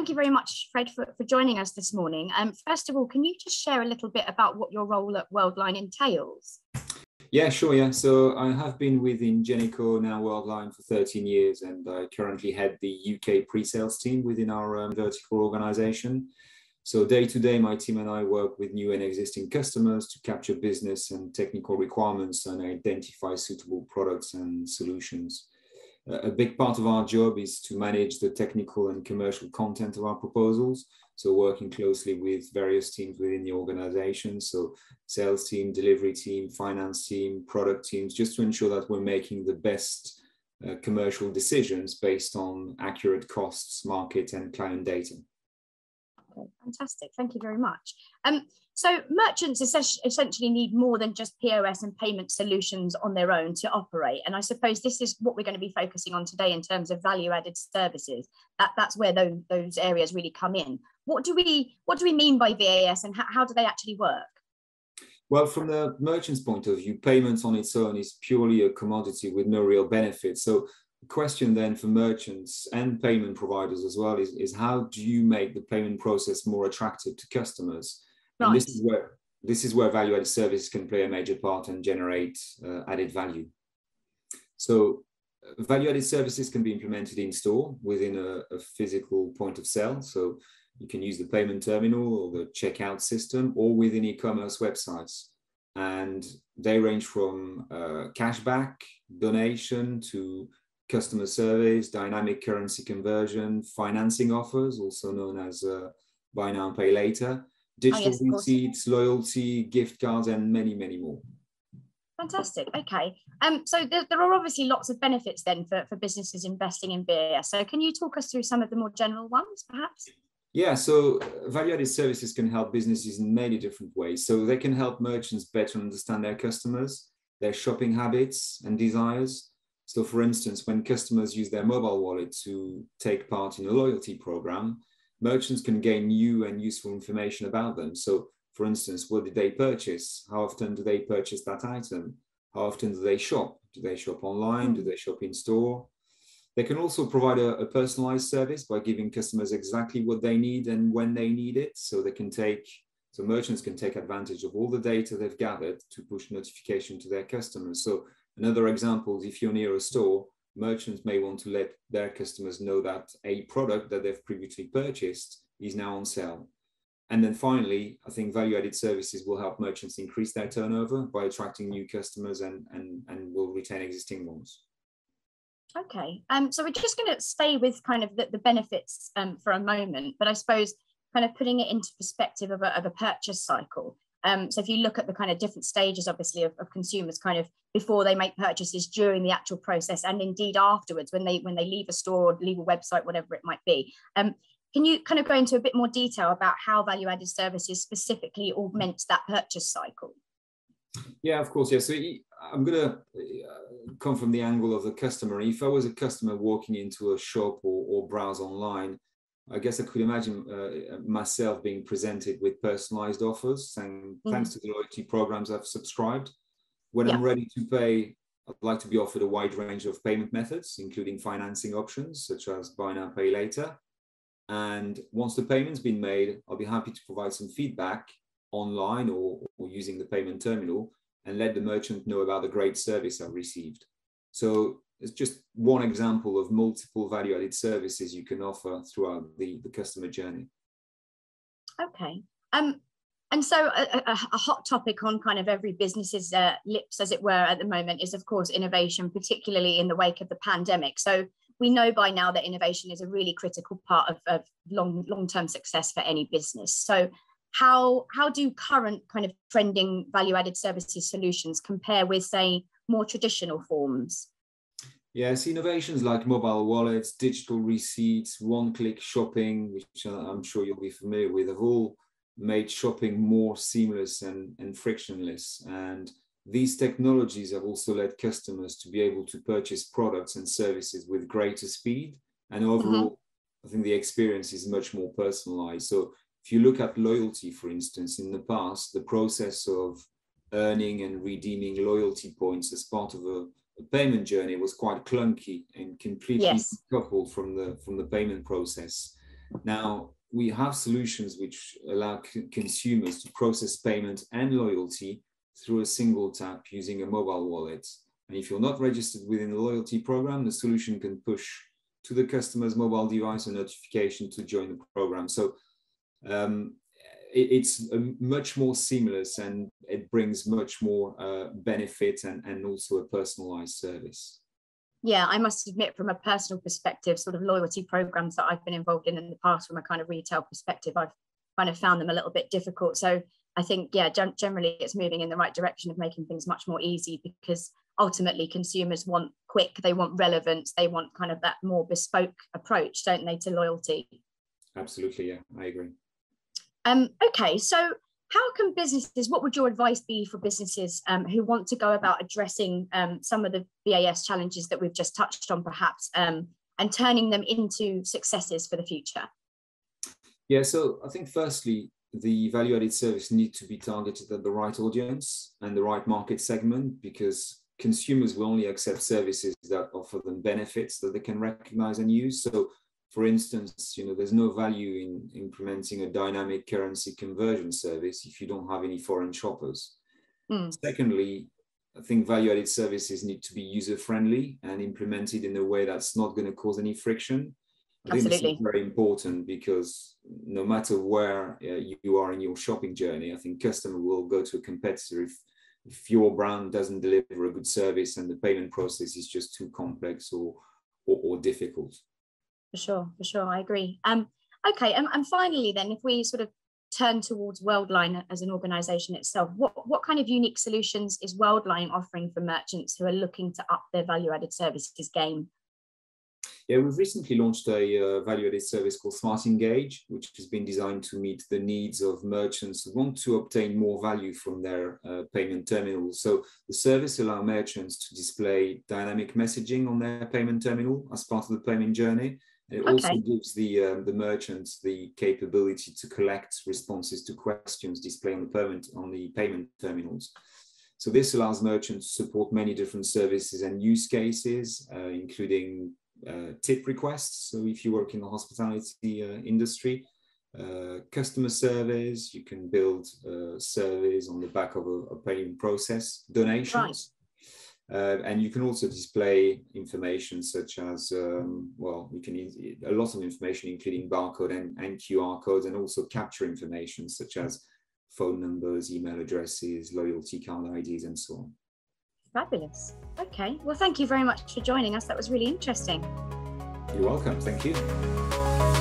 thank you very much, Fred, for joining us this morning. First of all, can you just share a little bit about what your role at Worldline entails? Yeah, sure. Yeah. So I have been within Ingenico, now Worldline, for 13 years, and I currently head the UK pre-sales team within our vertical organization. So day to day, my team and I work with new and existing customers to capture business and technical requirements and identify suitable products and solutions. A big part of our job is to manage the technical and commercial content of our proposals. So working closely with various teams within the organization. So sales team, delivery team, finance team, product teams, just to ensure that we're making the best commercial decisions based on accurate costs, market and client data. Okay, fantastic. Thank you very much. So merchants essentially need more than just POS and payment solutions on their own to operate. And I suppose this is what we're going to be focusing on today in terms of value-added services. That's where those areas really come in. What do we mean by VAS, and how do they actually work? Well, from the merchant's point of view, payments on its own is purely a commodity with no real benefit. So the question then for merchants and payment providers as well is how do you make the payment process more attractive to customers? Right. And this is where value-added services can play a major part and generate added value. So value-added services can be implemented in store within a physical point of sale. So you can use the payment terminal or the checkout system or within e-commerce websites. And they range from cashback, donation to customer surveys, dynamic currency conversion, financing offers, also known as buy now and pay later, digital receipts, loyalty, gift cards, and many, many more. Fantastic. Okay. So there are obviously lots of benefits then for businesses investing in VAS. So can you talk us through some of the more general ones, perhaps? Yeah, so value-added services can help businesses in many different ways. So they can help merchants better understand their customers, their shopping habits and desires. So for instance, when customers use their mobile wallet to take part in a loyalty program, merchants can gain new and useful information about them. So for instance, what did they purchase? How often do they purchase that item? How often do they shop? Do they shop online? Do they shop in store? They can also provide a personalized service by giving customers exactly what they need and when they need it. So merchants can take advantage of all the data they've gathered to push notification to their customers. So another example is if you're near a store, merchants may want to let their customers know that a product that they've previously purchased is now on sale. And then finally, I think value-added services will help merchants increase their turnover by attracting new customers and will retain existing ones. Okay, so we're just going to stay with kind of the benefits for a moment, but I suppose kind of putting it into perspective of a purchase cycle. So if you look at the kind of different stages, obviously, of consumers kind of before they make purchases, during the actual process, and indeed afterwards when they leave a store or leave a website, whatever it might be. Can you kind of go into a bit more detail about how value-added services specifically augments that purchase cycle? Yeah, of course. Yeah. So I'm going to come from the angle of the customer. If I was a customer walking into a shop or browse online, I guess I could imagine myself being presented with personalized offers, saying, thanks to the loyalty programs I've subscribed. When I'm ready to pay, I'd like to be offered a wide range of payment methods, including financing options, such as buy now, pay later. And once the payment's been made, I'll be happy to provide some feedback online or using the payment terminal and let the merchant know about the great service I've received. So it's just one example of multiple value-added services you can offer throughout the customer journey. Okay. And so a hot topic on kind of every business's lips, as it were, at the moment is, of course, innovation, particularly in the wake of the pandemic. So we know by now that innovation is a really critical part of long-term success for any business. So how do current kind of trending value-added services solutions compare with, say, more traditional forms? Yes, innovations like mobile wallets, digital receipts, one-click shopping, which I'm sure you'll be familiar with, have all made shopping more seamless and frictionless. And these technologies have also led customers to be able to purchase products and services with greater speed. And overall, I think the experience is much more personalized. So if you look at loyalty, for instance, in the past, the process of earning and redeeming loyalty points as part of a payment journey was quite clunky and completely decoupled from the payment process. Now, we have solutions which allow consumers to process payment and loyalty through a single tap using a mobile wallet. And if you're not registered within the loyalty program, the solution can push to the customer's mobile device a notification to join the program. So it's much more seamless, and it brings much more benefit and also a personalized service. Yeah, I must admit, from a personal perspective, sort of loyalty programs that I've been involved in the past, from a kind of retail perspective, I've kind of found them a little bit difficult. So I think, yeah, generally it's moving in the right direction of making things much more easy, because ultimately consumers want quick, they want relevance, they want kind of that more bespoke approach, don't they, to loyalty? Absolutely, yeah, I agree. Okay, so how can businesses, what would your advice be for businesses who want to go about addressing some of the VAS challenges that we've just touched on, perhaps, and turning them into successes for the future? Yeah, so I think firstly, the value-added service needs to be targeted at the right audience and the right market segment, because consumers will only accept services that offer them benefits that they can recognize and use. So, for instance, there's no value in implementing a dynamic currency conversion service if you don't have any foreign shoppers. Secondly, I think value-added services need to be user-friendly and implemented in a way that's not going to cause any friction. I think this is very important, because no matter where you are in your shopping journey, I think customer will go to a competitor if your brand doesn't deliver a good service and the payment process is just too complex or difficult. For sure, I agree. Okay, and finally then, if we sort of turn towards Worldline as an organization itself, what kind of unique solutions is Worldline offering for merchants who are looking to up their value-added services game? Yeah, we've recently launched a value-added service called Smart Engage, which has been designed to meet the needs of merchants who want to obtain more value from their payment terminals. So the service allows merchants to display dynamic messaging on their payment terminal as part of the payment journey. And it also gives the merchants the capability to collect responses to questions displayed on the payment terminals. So this allows merchants to support many different services and use cases, including tip requests. So if you work in the hospitality industry, customer service, you can build surveys on the back of a payment process, donations. And you can also display information such as, you can a lot of information, including barcode and QR codes, and also capture information such as phone numbers, email addresses, loyalty card IDs, and so on. Fabulous. Okay, well, thank you very much for joining us. That was really interesting. You're welcome. Thank you.